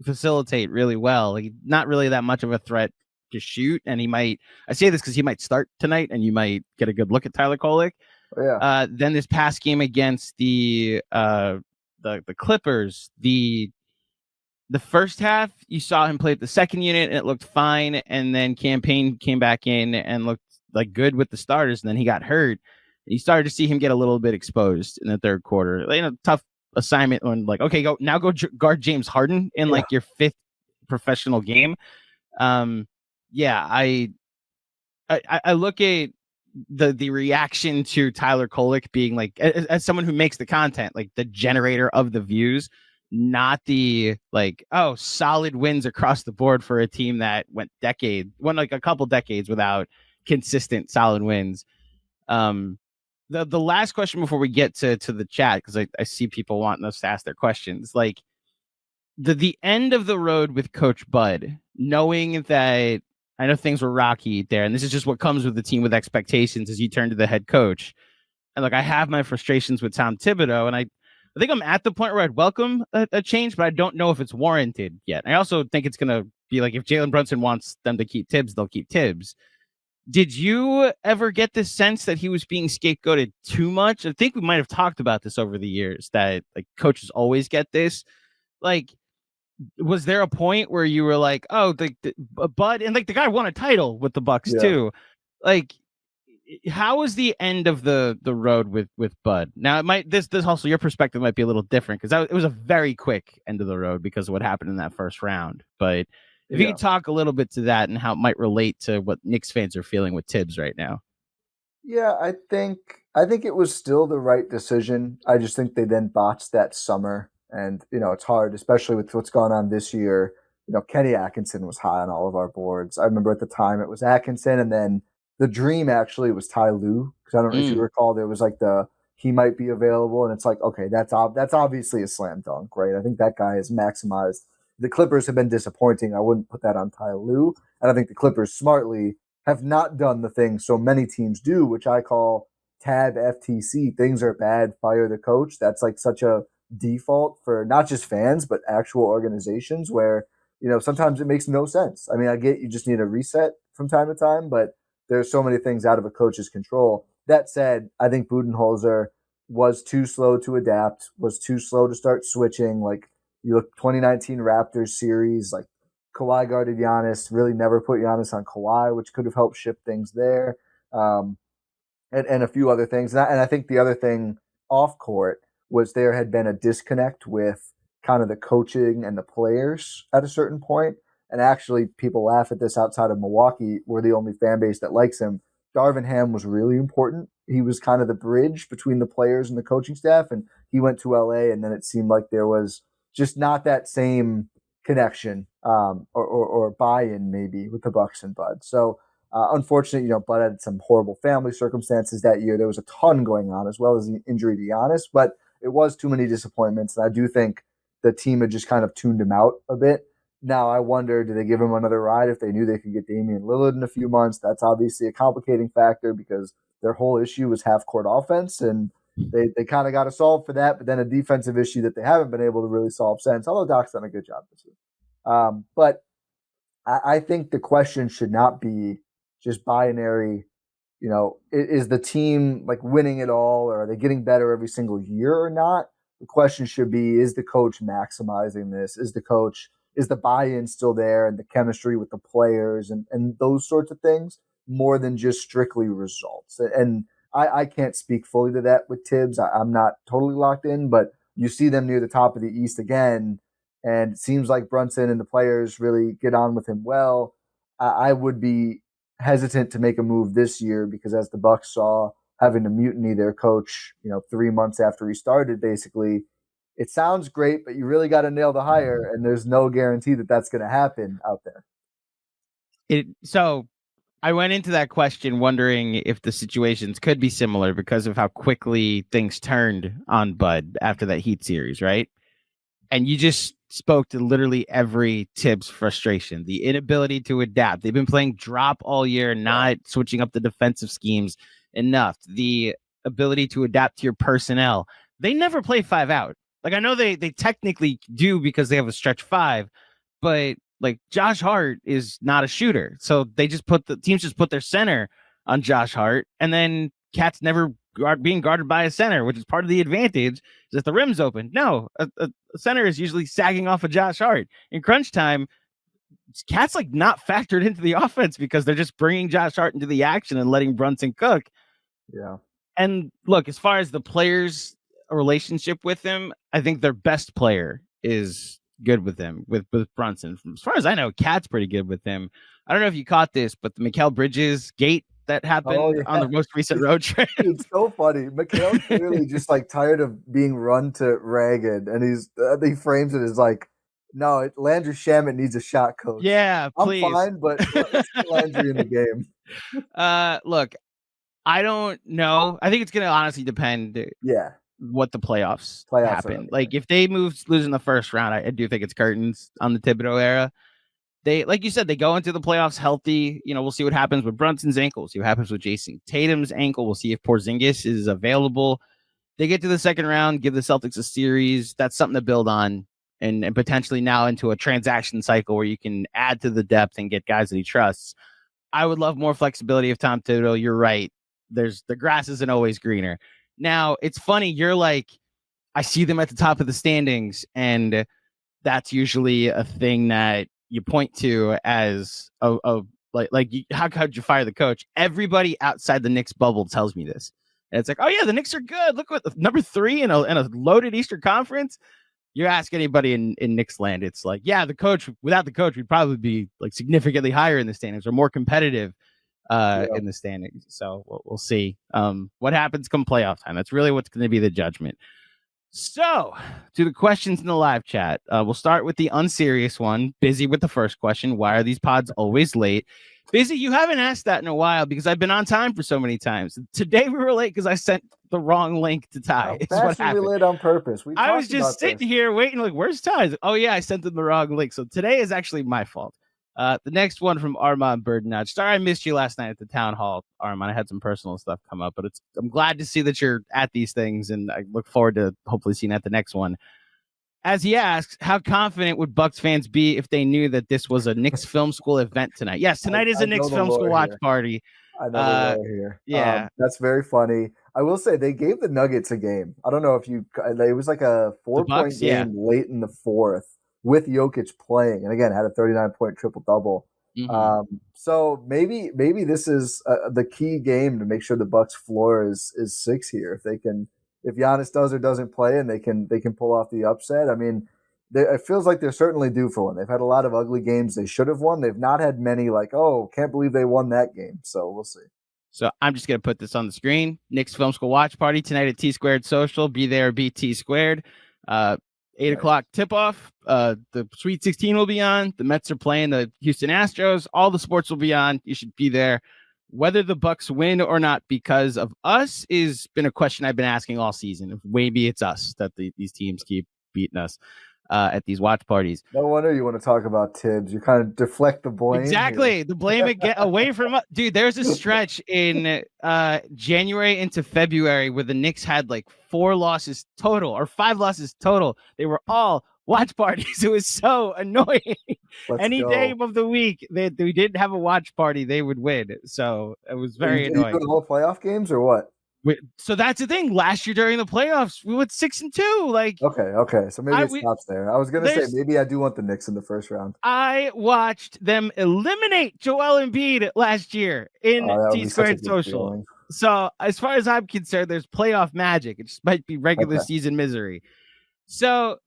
S2: facilitate really well. Like, not really that much of a threat to shoot. And I say this because he might start tonight and you might get a good look at Tyler Kolek.
S1: Yeah.
S2: Then this past game against the Clippers, the first half, you saw him play at the second unit and it looked fine. And then Campaign came back in and looked like good with the starters. And then he got hurt. You started to see him get a little bit exposed in the third quarter. Tough assignment when, like, okay, go guard James Harden in like your 5th professional game. I look at the reaction to Tyler Kolek being like, as someone who makes the content, like the generator of the views, not the like, oh, solid wins across the board for a team that went like a couple decades without consistent solid wins. The last question before we get to the chat, because I see people wanting us to ask their questions, like the end of the road with Coach Bud, knowing that, I know things were rocky there, and this is just what comes with the team with expectations as you turn to the head coach. And like, I have my frustrations with Tom Thibodeau, and I think I'm at the point where I'd welcome a change, but I don't know if it's warranted yet. I also think it's going to be like if Jalen Brunson wants them to keep Tibbs, they'll keep Tibbs. Did you ever get the sense that he was being scapegoated too much? I think we might have talked about this over the years, that like coaches always get this. Like, was there a point where you were like, oh, the Bud, and like the guy won a title with the Bucks too. Like, how was the end of the road with Bud? Now it might this also your perspective might be a little different because it was a very quick end of the road because of what happened in that first round. But if you could talk a little bit to that and how it might relate to what Knicks fans are feeling with Tibbs right now.
S1: Yeah, I think it was still the right decision. I just think they then botched that summer, and it's hard, especially with what's gone on this year. Kenny Atkinson was high on all of our boards. I remember at the time it was Atkinson, and then the dream actually was Ty Lue, because I don't know if you recall, there was like he might be available, and it's like, okay, that's obviously a slam dunk, right? I think that guy has maximized. The Clippers have been disappointing. I wouldn't put that on Ty Lue, and I think the Clippers smartly have not done the thing so many teams do, which I call tab FTC. Things are bad, fire the coach. That's like such a default for not just fans, but actual organizations where, sometimes it makes no sense. I mean, I get you just need a reset from time to time, but there's so many things out of a coach's control. That said, I think Budenholzer was too slow to adapt, was too slow to start switching. Like, you look 2019 Raptors series, like Kawhi guarded Giannis, really never put Giannis on Kawhi, which could have helped shift things there, and a few other things. And I think the other thing off court was there had been a disconnect with kind of the coaching and the players at a certain point. And actually, people laugh at this outside of Milwaukee. We're the only fan base that likes him. Darvin Ham was really important. He was kind of the bridge between the players and the coaching staff, and he went to LA, and then it seemed like there was just not that same connection or buy-in maybe with the Bucks and Bud. So unfortunately, Bud had some horrible family circumstances that year. There was a ton going on as well as the injury to Giannis, but it was too many disappointments. And I do think the team had just kind of tuned him out a bit. Now I wonder, do they give him another ride if they knew they could get Damian Lillard in a few months? That's obviously a complicating factor because their whole issue was half-court offense, and they kind of got to solve for that, but then a defensive issue that they haven't been able to really solve since, although Doc's done a good job this year. But I think the question should not be just binary, is the team like winning it all, or are they getting better every single year or not? The question should be, is the coach maximizing this? Is the buy-in still there and the chemistry with the players and those sorts of things more than just strictly results? And I can't speak fully to that with Tibbs. I'm not totally locked in, but you see them near the top of the East again, and it seems like Brunson and the players really get on with him well. I would be hesitant to make a move this year because, as the Bucks saw, having to mutiny their coach, 3 months after he started, basically, it sounds great, but you really got to nail the hire, and there's no guarantee that that's going to happen out there.
S2: So I went into that question wondering if the situations could be similar because of how quickly things turned on Bud after that Heat series, right? And you just spoke to literally every Tibbs frustration, the inability to adapt. They've been playing drop all year, not switching up the defensive schemes enough. The ability to adapt to your personnel. They never play 5 out. Like, I know they technically do because they have a stretch 5, but like Josh Hart is not a shooter. So teams just put their center on Josh Hart, and then Cat's never being guarded by a center, which is part of the advantage, is that the rim's open. No, a center is usually sagging off of Josh Hart. In crunch time, Cat's like not factored into the offense because they're just bringing Josh Hart into the action and letting Brunson cook.
S1: Yeah.
S2: And look, as far as the players' relationship with him, I think their best player is good with him, with Brunson. As far as I know, Cat's pretty good with him. I don't know if you caught this, but the Mikal Bridges gate that happened on the most recent road trip.
S1: It's so funny. Mikal's clearly just like tired of being run to ragged, and he frames it as like, no, Landry Shamet needs a shot coach.
S2: Yeah, please.
S1: I'm fine, but let's get Landry in the game.
S2: Look, I don't know. I think it's going to honestly depend.
S1: Yeah.
S2: What the playoffs happen. Like, if they lose in the first round, I do think it's curtains on the Thibodeau era. They, like you said, they go into the playoffs healthy. We'll see what happens with Brunson's ankle. We'll see what happens with Jason Tatum's ankle. We'll see if Porzingis is available. they get to the second round, give the Celtics a series. That's something to build on, and potentially now into a transaction cycle where you can add to the depth and get guys that he trusts. I would love more flexibility of Tom Thibodeau. You're right. The grass isn't always greener. Now, it's funny. You're like, I see them at the top of the standings, and that's usually a thing that you point to as how could you fire the coach? Everybody outside the Knicks bubble tells me this. And it's like, oh yeah, the Knicks are good. Look what number 3 in a loaded Eastern Conference. You ask anybody in Knicks land, it's like, yeah, without the coach, we'd probably be like significantly higher in the standings or more competitive in the standings. So we'll see what happens come playoff time. That's really what's going to be the judgment. So, to the questions in the live chat, we'll start with the unserious one. Busy with the first question. Why are these pods always late? Busy, you haven't asked that in a while because I've been on time for so many times. Today we were late because I sent the wrong link to Ty.
S1: That's what late on purpose.
S2: I was just sitting here waiting, like, where's Ty? Oh, yeah, I sent him the wrong link. So today is actually my fault. The next one from Armand Burdenage. Sorry I missed you last night at the town hall, Armand. I had some personal stuff come up, but I'm glad to see that you're at these things, and I look forward to hopefully seeing at the next one. As he asks, how confident would Bucks fans be if they knew that this was a Knicks Film School event tonight? Yes, tonight is a Knicks Film School watch party.
S1: I know the lore here.
S2: Yeah.
S1: That's very funny. I will say they gave the Nuggets a game. I don't know if it was like a 4-point game late in the fourth with Jokic playing, and again had a 39-point triple-double.
S2: Mm-hmm.
S1: So maybe this is the key game to make sure the Bucks floor is 6 here. If Giannis does or doesn't play, and they can pull off the upset. I mean, it feels like they're certainly due for one. They've had a lot of ugly games they should have won. They've not had many like, oh, can't believe they won that game. So we'll see.
S2: So I'm just going to put this on the screen. Knicks Film School watch party tonight at T Squared Social. Be there, be T Squared. 8 o'clock tip-off. The Sweet 16 will be on. The Mets are playing the Houston Astros. All the sports will be on. You should be there. Whether the Bucks win or not because of us is been a question I've been asking all season. Maybe it's us that these teams keep beating us at these watch parties.
S1: No wonder you want to talk about Tibbs. You kind of deflect the blame.
S2: Exactly.
S1: Here.
S2: The blame it get away from us. Dude, there's a stretch in January into February where the Knicks had like 4 losses total or 5 losses total. They were all watch parties. It was so annoying. Any day of the week that we didn't have a watch party, they would win. So it was very annoying.
S1: You doing all playoff games or what?
S2: So that's the thing. Last year during the playoffs, we went 6-2. Like,
S1: okay. So maybe it stops there. I was gonna say maybe I do want the Knicks in the first round.
S2: I watched them eliminate Joel Embiid last year in T Squared Social.
S1: Feeling.
S2: So as far as I'm concerned, there's playoff magic. It just might be regular season misery. So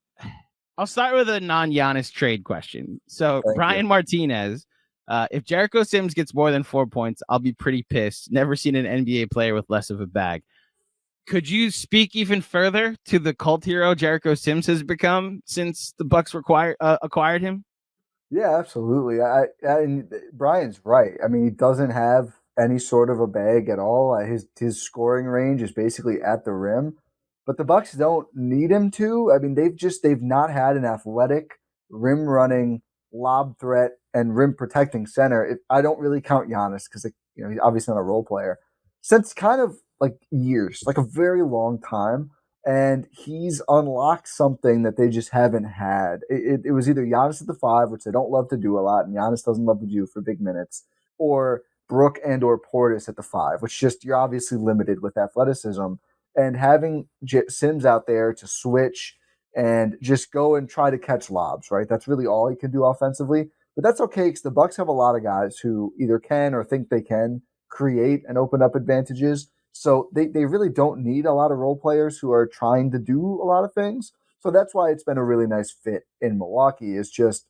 S2: I'll start with a non-Giannis trade question. So Brian Martinez. If Jericho Sims gets more than 4 points, I'll be pretty pissed. Never seen an NBA player with less of a bag. Could you speak even further to the cult hero Jericho Sims has become since the Bucks acquired him?
S1: Yeah, absolutely. And Brian's right. I mean, he doesn't have any sort of a bag at all. His scoring range is basically at the rim, but the Bucks don't need him to. I mean, they've not had an athletic rim running lob threat and rim protecting center. I don't really count Giannis because he's obviously not a role player since kind of like years, like a very long time, and he's unlocked something that they just haven't had. It was either Giannis at the 5, which they don't love to do a lot, and Giannis doesn't love to do for big minutes, or Brook and or Portis at the 5, which just you're obviously limited with athleticism, and having Sims out there to switch and just go and try to catch lobs, right? That's really all he can do offensively. But that's okay because the Bucks have a lot of guys who either can or think they can create and open up advantages. So they really don't need a lot of role players who are trying to do a lot of things. So that's why it's been a really nice fit in Milwaukee. It's just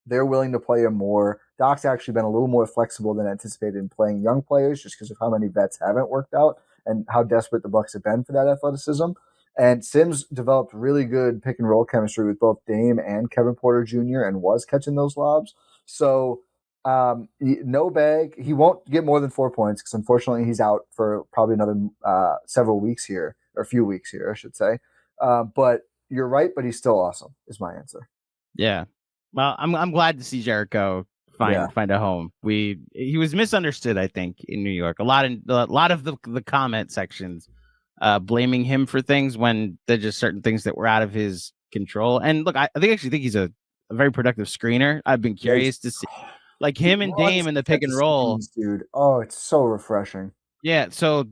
S1: they're willing to play him more. Doc's actually been a little more flexible than anticipated in playing young players just because of how many vets haven't worked out and how desperate the Bucks have been for that athleticism. And Sims developed really good pick and roll chemistry with both Dame and Kevin Porter Jr. and was catching those lobs. So no bag. He won't get more than 4 points because unfortunately he's out for probably another several weeks here, or a few weeks here, I should say. But you're right, but he's still awesome is my answer.
S2: Yeah. Well, I'm glad to see Jericho find a home. He was misunderstood, I think, in New York. A lot of the comment sections blaming him for things when they're just certain things that were out of his control. And look, I actually think he's a very productive screener. I've been curious to see like him and Dame in the pick and roll.
S1: Dude. Oh, it's so refreshing.
S2: Yeah. So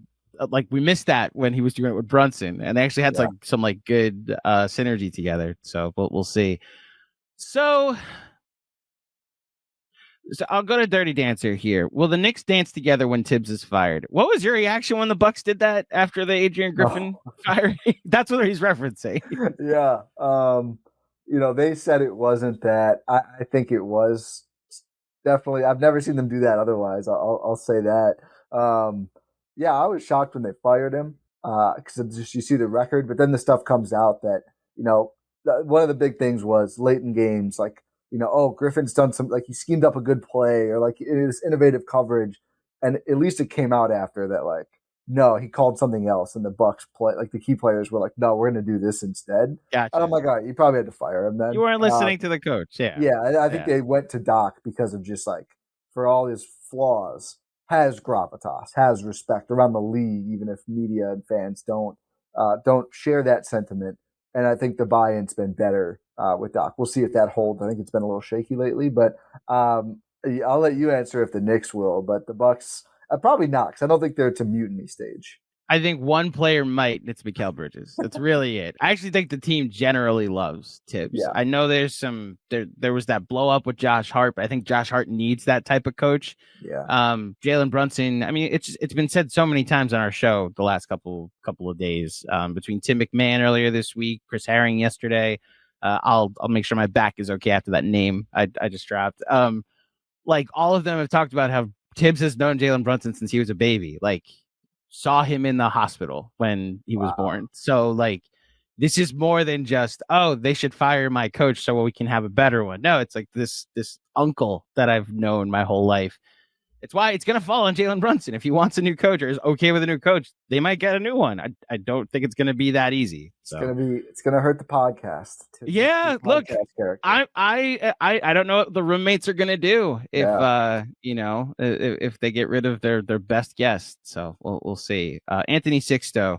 S2: like we missed that when he was doing it with Brunson, and they actually had some good synergy together. So we'll see. So I'll go to Dirty Dancer here. Will the Knicks dance together when Tibbs is fired? What was your reaction when the Bucks did that after the Adrian Griffin firing? That's what he's referencing.
S1: Yeah. They said it wasn't that. I think it was definitely. I've never seen them do that otherwise. I'll say that. Yeah, I was shocked when they fired him because you see the record, but then the stuff comes out that, one of the big things was late in games, like, Griffin's done he schemed up a good play or like it is innovative coverage. And at least it came out after that, like, no, he called something else. And the Bucks the key players were like, no, we're going to do this instead.
S2: Gotcha.
S1: And I'm like, all right, you probably had to fire him then.
S2: You weren't listening to the coach. Yeah.
S1: Yeah. I think they went to Doc because of just like, for all his flaws, has gravitas, has respect around the league, even if media and fans don't share that sentiment. And I think the buy-in's been better with Doc. We'll see if that holds. I think it's been a little shaky lately, but I'll let you answer if the Knicks will. But the Bucks, probably not, because I don't think they're to mutiny stage.
S2: I think one player might, and it's Mikal Bridges. That's really it. I actually think the team generally loves Tibbs.
S1: Yeah.
S2: I know there's there was that blow up with Josh Hart, but I think Josh Hart needs that type of coach.
S1: Yeah.
S2: Jalen Brunson. I mean, it's been said so many times on our show the last couple of days. Between Tim McMahon earlier this week, Chris Herring yesterday. I'll make sure my back is okay after that name I just dropped. Like all of them have talked about how Tibbs has known Jalen Brunson since he was a baby. Like, saw him in the hospital when he was born. So like, this is more than just, oh, they should fire my coach so we can have a better one. No, it's like this uncle that I've known my whole life. It's why it's going to fall on Jalen Brunson. If he wants a new coach or is okay with a new coach, they might get a new one. I don't think it's going to be be that easy. So.
S1: It's going to hurt the podcast.
S2: Yeah, look, I don't know what the roommates are going to do if they get rid of their best guest. So we'll see. Anthony Sixto,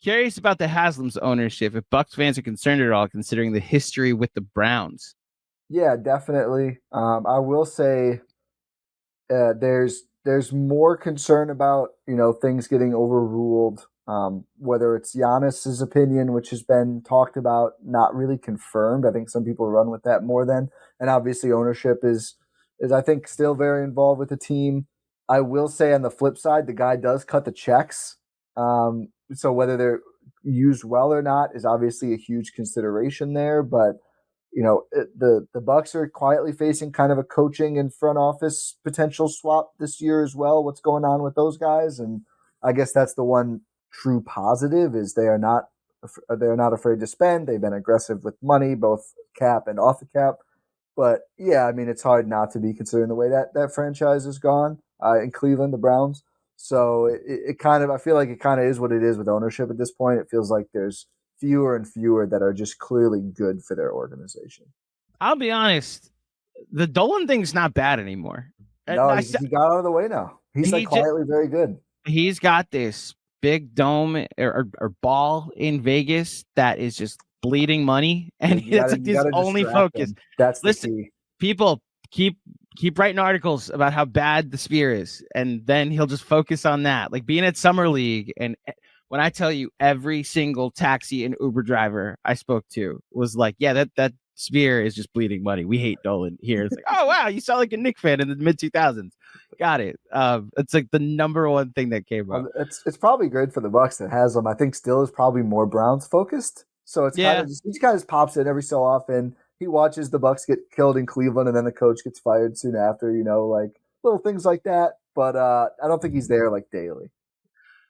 S2: curious about the Haslam's ownership. If Bucks fans are concerned at all, considering the history with the Browns.
S1: Yeah, definitely. I will say. There's more concern about things getting overruled, whether it's Giannis's opinion, which has been talked about, not really confirmed. I think some people run with that more than, and obviously ownership is I think still very involved with the team. I will say on the flip side, the guy does cut the checks, so whether they're used well or not is obviously a huge consideration there, but. The Bucks are quietly facing kind of a coaching and front office potential swap this year as well. What's going on with those guys? And I guess that's the one true positive is they are not afraid to spend. They've been aggressive with money, both cap and off the cap. But yeah, I mean, it's hard not to be considering the way that franchise is gone in Cleveland, the Browns. So it kind of, I feel like it kind of is what it is with ownership at this point. It feels like there's fewer and fewer that are just clearly good for their organization.
S2: I'll be honest, the Dolan thing's not bad anymore.
S1: No, he got out of the way now. He's quietly very good.
S2: He's got this big dome or ball in Vegas that is just bleeding money, and it's like his only focus.
S1: That's the key.
S2: People keep writing articles about how bad the Sphere is, and then he'll just focus on that. Like being at Summer League, and when I tell you every single taxi and Uber driver I spoke to was like, yeah, that Sphere is just bleeding money. We hate Dolan here. It's like, oh wow, you sound like a Knicks fan in the mid 2000s. Got it. It's like the number one thing that came up.
S1: It's probably good for the Bucks that has them. I think still is probably more Browns focused. So it's kind of he kind of pops in every so often. He watches the Bucks get killed in Cleveland, and then the coach gets fired soon after. Like little things like that. But I don't think he's there like daily.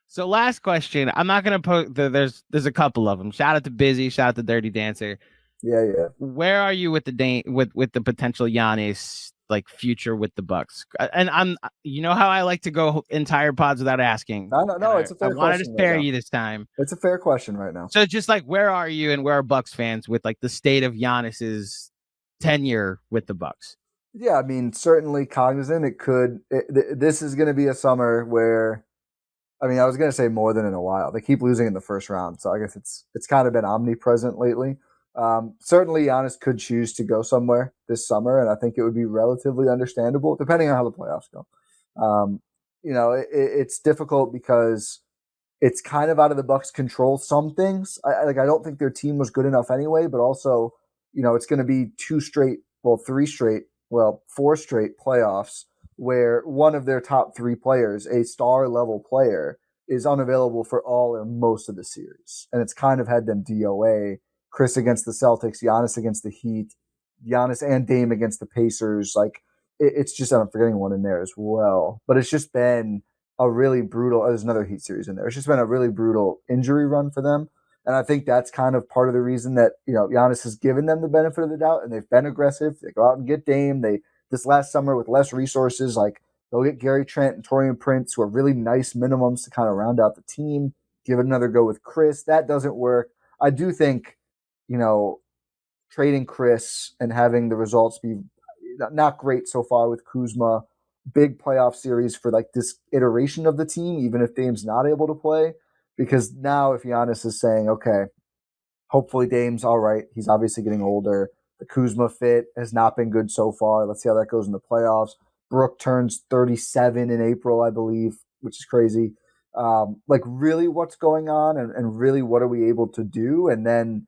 S2: So last question. I'm not going to put there's a couple of them. Shout out to Busy. Shout out to Dirty Dancer.
S1: Yeah.
S2: Where are you with the potential Giannis future with the Bucks? And I'm how I like to go entire pods without asking.
S1: No, it's a fair question.
S2: I wanted to spare you this time.
S1: It's a fair question right now.
S2: So just where are you and where are Bucks fans with the state of Giannis's tenure with the Bucks?
S1: Yeah, I mean certainly cognizant. This is going to be a summer where I mean, I was going to say more than in a while. They keep losing in the first round, so I guess it's kind of been omnipresent lately. Certainly, Giannis could choose to go somewhere this summer, and I think it would be relatively understandable, depending on how the playoffs go. It's difficult because it's kind of out of the Bucks' control. Some things, I don't think their team was good enough anyway, but also, it's going to be four straight playoffs where one of their top three players, a star level player, is unavailable for all or most of the series. And it's kind of had them DOA. Chris against the Celtics, Giannis against the Heat, Giannis and Dame against the Pacers. Like, it's just, I'm forgetting one in there as well. But it's just been a really brutal, there's another Heat series in there. It's just been a really brutal injury run for them. And I think that's kind of part of the reason that, Giannis has given them the benefit of the doubt and they've been aggressive. They go out and get Dame. This last summer with less resources, like they'll get Gary Trent and Taurean Prince, who are really nice minimums to kind of round out the team. Give it another go with Chris. That doesn't work. I do think, trading Chris and having the results be not great so far with Kuzma, big playoff series for like this iteration of the team, even if Dame's not able to play. Because now if Giannis is saying, okay, hopefully Dame's all right. He's obviously getting older. The Kuzma fit has not been good so far. Let's see how that goes in the playoffs. Brooke turns 37 in April, I believe, which is crazy. Really what's going on and really what are we able to do? And then,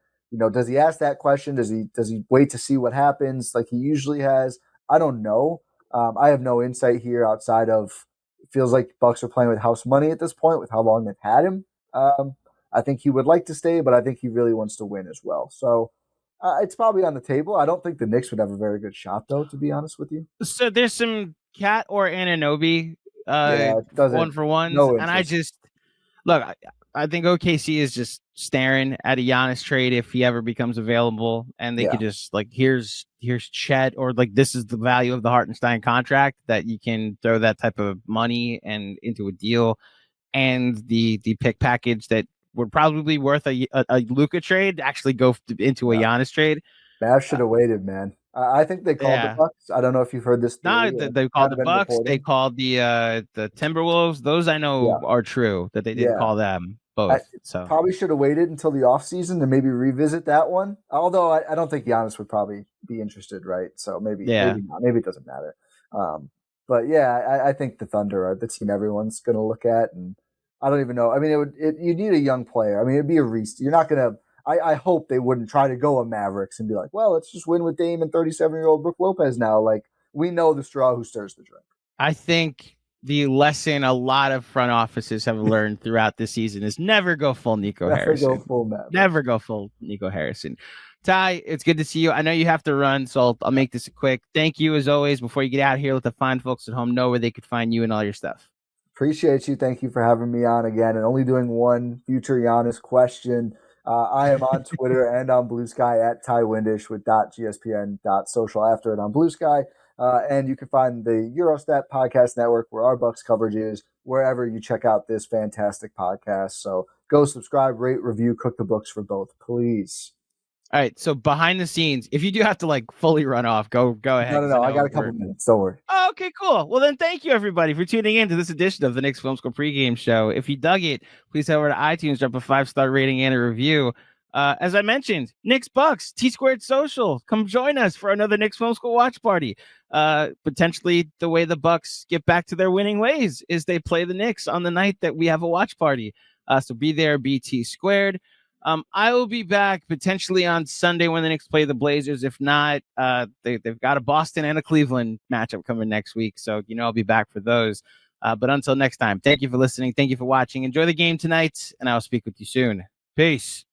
S1: does he ask that question? Does he wait to see what happens like he usually has? I don't know. I have no insight here outside of it feels like Bucks are playing with house money at this point with how long they've had him. I think he would like to stay, but I think he really wants to win as well. So it's probably on the table. I don't think the Knicks would have a very good shot, though, to be honest with you.
S2: So there's some Cat or Anunoby one for ones.
S1: No
S2: and I just look, I think OKC is just staring at a Giannis trade if he ever becomes available, and they could just like here's Chet, or like this is the value of the Hartenstein contract that you can throw that type of money and into a deal, and the pick package that would probably be worth a Luka trade actually go into a Giannis trade.
S1: Mavs should have waited, man. I think they called the Bucks. I don't know if you've heard this theory.
S2: No, they called the Bucks. Reporting. They called the Timberwolves. Those I know are true, that they did call them both. So
S1: probably should have waited until the offseason to maybe revisit that one. Although I don't think Giannis would probably be interested, right? So maybe not. Maybe it doesn't matter. But yeah, I think the Thunder are the team everyone's going to look at, and I don't even know. I mean, you need a young player. I mean, it'd be a restart. You're not going to. I hope they wouldn't try to go a Mavericks and be like, well, let's just win with Dame and 37-year-old Brook Lopez now. Like, we know the straw who stirs the drink.
S2: I think the lesson a lot of front offices have learned throughout this season is never go full Nico Harrison. Never go full Nico Harrison. Ti, it's good to see you. I know you have to run, so I'll make this quick. Thank you, as always. Before you get out here, let the fine folks at home know where they could find you and all your stuff.
S1: Appreciate you. Thank you for having me on again and only doing one future Giannis question. I am on Twitter and on Blue Sky at Ti Windisch with .gspn.social after it on Blue Sky. And you can find the Gyro Step podcast network where our Bucks coverage is wherever you check out this fantastic podcast. So go subscribe, rate, review, cook the books for both, please.
S2: All right. So behind the scenes, if you do have to like fully run off, go ahead.
S1: No. I got a couple minutes. Don't worry.
S2: Oh, okay, cool. Well, then thank you everybody for tuning in to this edition of the Knicks Film School pregame show. If you dug it, please head over to iTunes, drop a 5-star rating and a review. As I mentioned, Knicks Bucks, T-Squared Social. Come join us for another Knicks Film School watch party. Potentially the way the Bucks get back to their winning ways is they play the Knicks on the night that we have a watch party. So be there, be T-Squared. I will be back potentially on Sunday when the Knicks play the Blazers. If not, they've got a Boston and a Cleveland matchup coming next week. So, I'll be back for those. But until next time, thank you for listening. Thank you for watching. Enjoy the game tonight, and I'll speak with you soon. Peace.